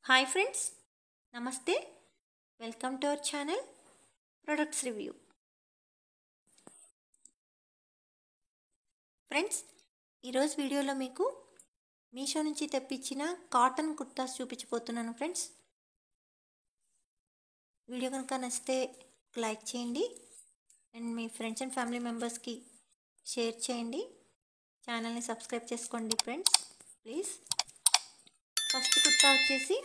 Hi friends, నమస్తే. Welcome to our channel products review. Friends, ఈరోజు వీడియోలో మీకు మీషో నుంచి తెప్పించిన కాటన్ కుర్తాస్ చూపించబోతున్నాను. ఫ్రెండ్స్, వీడియో కనుక నచ్చితే లైక్ చేయండి and me friends and family మెంబర్స్కి షేర్ చేయండి. ఛానల్ని సబ్స్క్రైబ్ చేసుకోండి ఫ్రెండ్స్, ప్లీజ్. ఫస్ట్ కుర్తా వచ్చేసి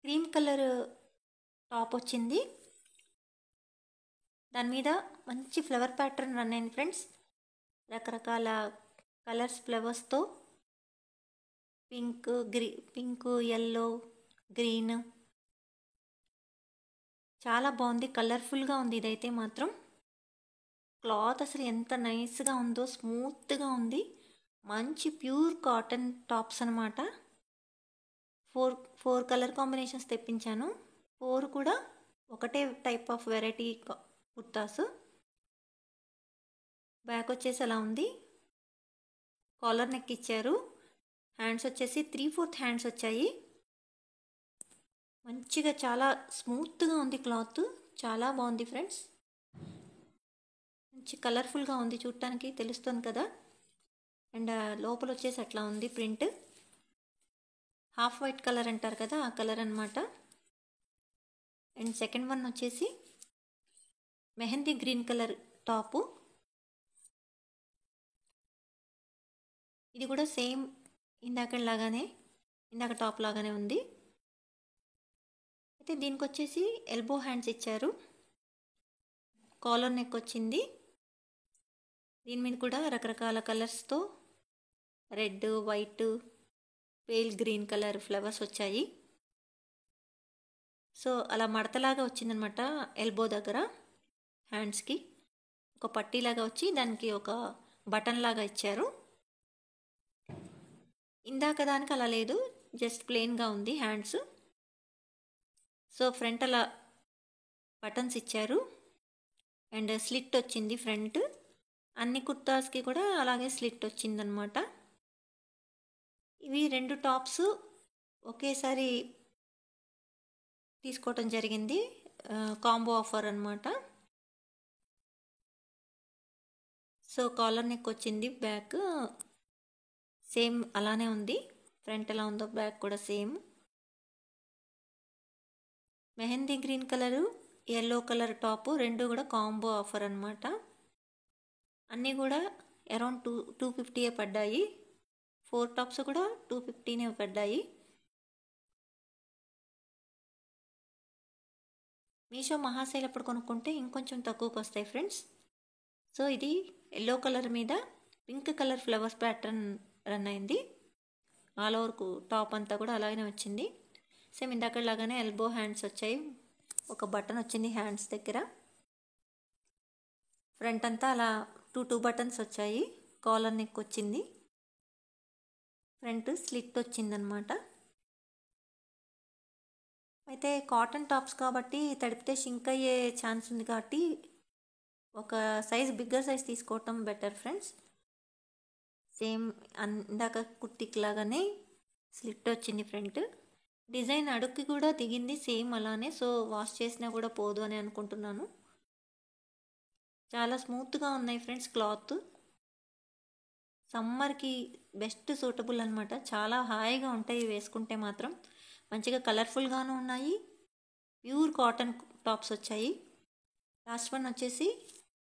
క్రీమ్ కలర్ టాప్ వచ్చింది. దాని మీద మంచి ఫ్లవర్ ప్యాటర్న్ రన్ అయింది ఫ్రెండ్స్. రకరకాల కలర్స్ ఫ్లవర్స్తో పింక్, ఎల్లో, గ్రీన్ చాలా బాగుంది. కలర్ఫుల్గా ఉంది. ఇదైతే మాత్రం క్లాత్ అసలు ఎంత నైస్గా ఉందో, స్మూత్గా ఉంది. మంచి ప్యూర్ కాటన్ టాప్స్ అనమాట. ఫోర్ కలర్ కాంబినేషన్స్ తెప్పించాను. 4 కూడా ఒకటే type of variety kurtas. Back వచ్చేసి అలా ఉంది. కాలర్ నెక్ ఇచ్చారు. హ్యాండ్స్ వచ్చేసి 3/4 హ్యాండ్స్ వచ్చాయి. మంచిగా చాలా స్మూత్గా ఉంది. క్లాత్ చాలా బాగుంది ఫ్రెండ్స్. మంచి కలర్ఫుల్గా ఉంది, చూడటానికి తెలుస్తుంది కదా. అండ్ లోపల వచ్చేసి అట్లా ఉంది ప్రింట్. హాఫ్ వైట్ కలర్ అంటారు కదా, ఆ కలర్ అనమాట. అండ్ సెకండ్ వన్ వచ్చేసి మెహందీ గ్రీన్ కలర్ టాపు. ఇది కూడా సేమ్ ఇందాక టాప్ లాగానే ఉంది. అయితే దీనికి వచ్చేసి ఎల్బో హ్యాండ్స్ ఇచ్చారు. కాలర్ నెక్ వచ్చింది. దీని మీద కూడా రకరకాల కలర్స్తో red, white, pale green colour flowers వచ్చాయి. సో అలా మడతలాగా వచ్చిందనమాట. ఎల్బో దగ్గర హ్యాండ్స్కి ఒక పట్టీలాగా వచ్చి దానికి ఒక బటన్ లాగా ఇచ్చారు. ఇందాక దానికి అలా లేదు, జస్ట్ ప్లెయిన్గా ఉంది హ్యాండ్స్. సో ఫ్రంట్ అలా బటన్స్ ఇచ్చారు అండ్ స్లిట్ వచ్చింది ఫ్రంట్. అన్ని కుర్తాస్కి కూడా అలాగే స్లిట్ వచ్చిందనమాట. ఇవి 2 టాప్స్ ఒకేసారి తీసుకోవటం జరిగింది. కాంబో ఆఫర్ అనమాట. సో కాలర్ నెక్ వచ్చింది. బ్యాక్ సేమ్ అలానే ఉంది. ఫ్రంట్ ఎలా ఉందో బ్యాక్ కూడా same. Mehndi green colour, yellow colour top 2 కూడా కాంబో ఆఫర్ అనమాట. అన్నీ కూడా అరౌండ్ 250 పడ్డాయి. 4 టాప్స్ కూడా 250 పడ్డాయి. మీషో మహాసేల్ అప్పుడు కొనుక్కుంటే ఇంకొంచెం తక్కువకి వస్తాయి ఫ్రెండ్స్. సో ఇది ఎల్లో కలర్ మీద pink colour flowers pattern run అయింది. ఆల్ ఓవర్ టాప్ అంతా కూడా అలాగే వచ్చింది. సేమ్ ఇందాకలాగానే ఎల్బో హ్యాండ్స్ వచ్చాయి. ఒక బటన్ వచ్చింది హ్యాండ్స్ దగ్గర. ఫ్రంట్ అంతా అలా 2 బటన్స్ వచ్చాయి. కాలర్ నెక్ వచ్చింది. ఫ్రంట్ స్లిట్ వచ్చిందనమాట. అయితే కాటన్ టాప్స్ కాబట్టి తడిపితే షింక్ అయ్యే ఛాన్స్ ఉంది కాబట్టి ఒక బిగ్గర్ సైజ్ తీసుకోవటం బెటర్ ఫ్రెండ్స్. సేమ్ ఇందాక కుర్తికి లాగానే స్లిట్ వచ్చింది ఫ్రంట్. డిజైన్ అడుక్కి కూడా దిగింది సేమ్ అలానే. సో వాష్ చేసినా కూడా పోదు అని అనుకుంటున్నాను. చాలా స్మూత్గా ఉన్నాయి ఫ్రెండ్స్. క్లాత్ సమ్మర్కి బెస్ట్ సూటబుల్ అనమాట. చాలా హాయిగా ఉంటాయి వేసుకుంటే మాత్రం. మంచిగా కలర్ఫుల్గాను ఉన్నాయి. ప్యూర్ కాటన్ టాప్స్ వచ్చాయి. లాస్ట్ వన్ వచ్చేసి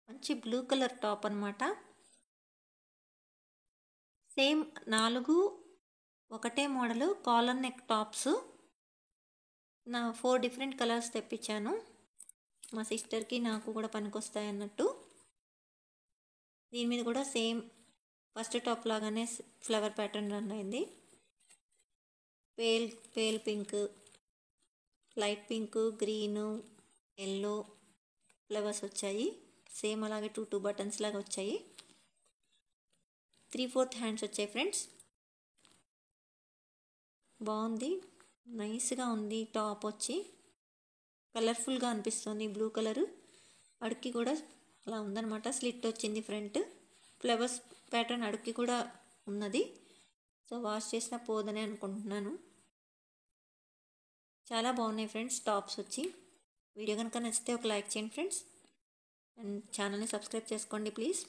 మంచి బ్లూ కలర్ టాప్ అనమాట. సేమ్ 4 ఒకటే model collar neck tops. 4 different colours తెప్పించాను. మా సిస్టర్కి నాకు కూడా పనికొస్తాయి అన్నట్టు. దీని మీద కూడా సేమ్ ఫస్ట్ టాప్ లాగానే ఫ్లవర్ ప్యాటర్న్ రన్ అయింది. Pale pink, light pink, green, yellow flowers వచ్చాయి. సేమ్ అలాగే 2 బటన్స్ లాగా వచ్చాయి. 3/4 హ్యాండ్స్ వచ్చాయి ఫ్రెండ్స్. బాగుంది, నైస్గా ఉంది. టాప్ వచ్చి కలర్ఫుల్గా అనిపిస్తుంది. బ్లూ కలరు అడుక్కి కూడా అలా ఉందన్నమాట. స్లిట్ వచ్చింది ఫ్రంట్. ఫ్లవర్స్ ప్యాటర్న్ అడుక్కి కూడా ఉన్నది. సో వాష్ చేసిన పోదని అనుకుంటున్నాను. చాలా బాగున్నాయి ఫ్రెండ్స్ టాప్స్ వచ్చి. వీడియో కనుక నచ్చితే ఒక లైక్ చేయండి ఫ్రెండ్స్, అండ్ ఛానల్ని సబ్స్క్రైబ్ చేసుకోండి ప్లీజ్.